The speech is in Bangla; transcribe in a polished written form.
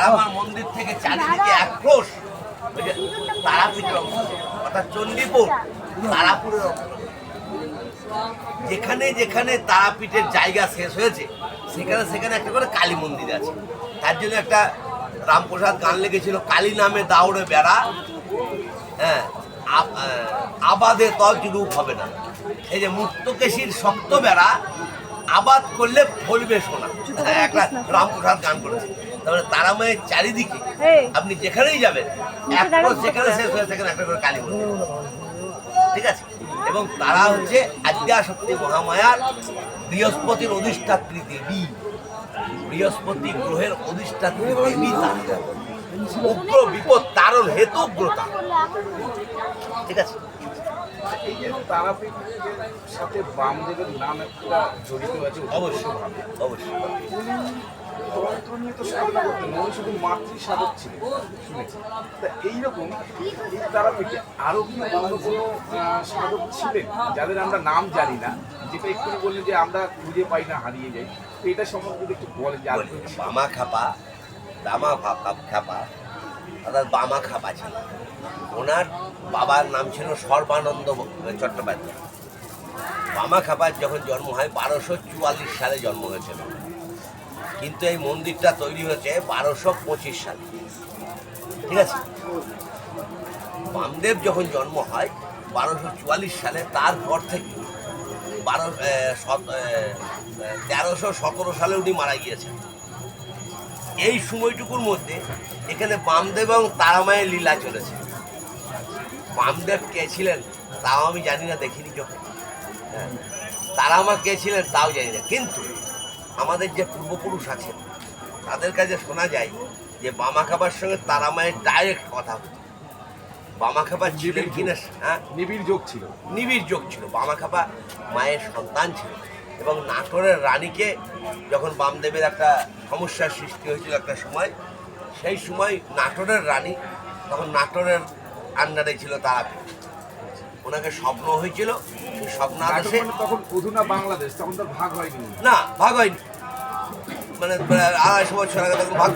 আমার মন্দির থেকে চারিদিকে আক্রোশ, তারাপীঠের অংশ অর্থাৎ চণ্ডীপুর তারাপুরের অংশ। যেখানে যেখানে তারাপীঠের জায়গা শেষ হয়েছে সেখানে সেখানে একটা করে কালী মন্দির আছে। তার জন্য একটা রামপ্রসাদ গান লেগেছিল, কালী নামে দাউড়ে বেড়া, হ্যাঁ আবাদে তজ রূপ হবে না। এই যে মুক্তকেশীর শক্ত বেড়া আবাদ করলে ফলবে সোনা, একটা রামপ্রসাদ গান করেছে। তারপরে তারামায়ের চারিদিকে আপনি যেখানেই যাবেন যেখানে শেষ হয়ে সেখানে একটা করে কালী মন্দির, ঠিক আছে। এবং তারা হচ্ছে আদ্যাশক্তি মহামায়ার বৃহস্পতির অধিষ্ঠাত্রী দেবী, বৃহস্পতি গ্রহের অধিষ্ঠাত্রী দেবী, উগ্র বিপদ তারণ হেতু উগ্রতা, ঠিক আছে। এই যে তারাপীঠের সাথে বামদেবের নাম একটা জড়িত আছে, অবশ্যই অবশ্যই। উনি তো সাধনা করতেন, উনি শুধু মাতৃ সাধক ছিলেন শুনেছি। তা এইরকম এই তারাপীঠে আরও কি অন্য কোনো সাধক ছিলেন যাদের আমরা নাম জানি না, যেটা একটু বললেন যে আমরা খুঁজে পাই না, হারিয়ে যাই, তো এটা সম্পর্কে যদি একটু বলেন। যে বামা খাপা, দামা খাপা অর্থাৎ বামা খাপা ছিল, ওনার বাবার নাম ছিল সর্বানন্দ চট্টোপাধ্যায়। বামা খাপার যখন জন্ম হয় 1244 সালে জন্ম হয়েছিল, কিন্তু এই মন্দিরটা তৈরি হয়েছে 1225 সালে, ঠিক আছে। বামদেব যখন জন্ম হয় 1244 সালে, তারপর থেকে 1317 সালে উনি মারা গিয়েছেন। এই সময়টুকুর মধ্যে এখানে বামদেব এবং তারামায়ের লীলা চলেছে। বামদেব কে ছিলেন তাও আমি জানি না, দেখিনি চোখে, হ্যাঁ। তারামা কে ছিলেন তাও জানি না, কিন্তু আমাদের যে পূর্বপুরুষ আছেন তাদের কাছে শোনা যায় যে বামা খাবার সঙ্গে তারামায়ের ডাইরেক্ট কথা হতো। বামা খাবার ছিলেন কিনা, হ্যাঁ, নিবিড় যোগ ছিল, নিবিড় যোগ ছিল। বামা খাপা মায়ের সন্তান ছিল, এবং নাটোরের রানীকে যখন বামদেবের একটা সমস্যার সৃষ্টি হয়েছিল একটা সময়, সেই সময় নাটোরের রানী, তখন নাটোরের আন্ডারে ছিল তারাপীঠ, ওনাকে স্বপ্ন হয়েছিল, স্বপ্ন আদেশে তখন অধুনা বাংলাদেশ, তখন তো ভাগ হয়নি, না ভাগ হয়নি, মানে 250 বছর আগে তখন ভাগ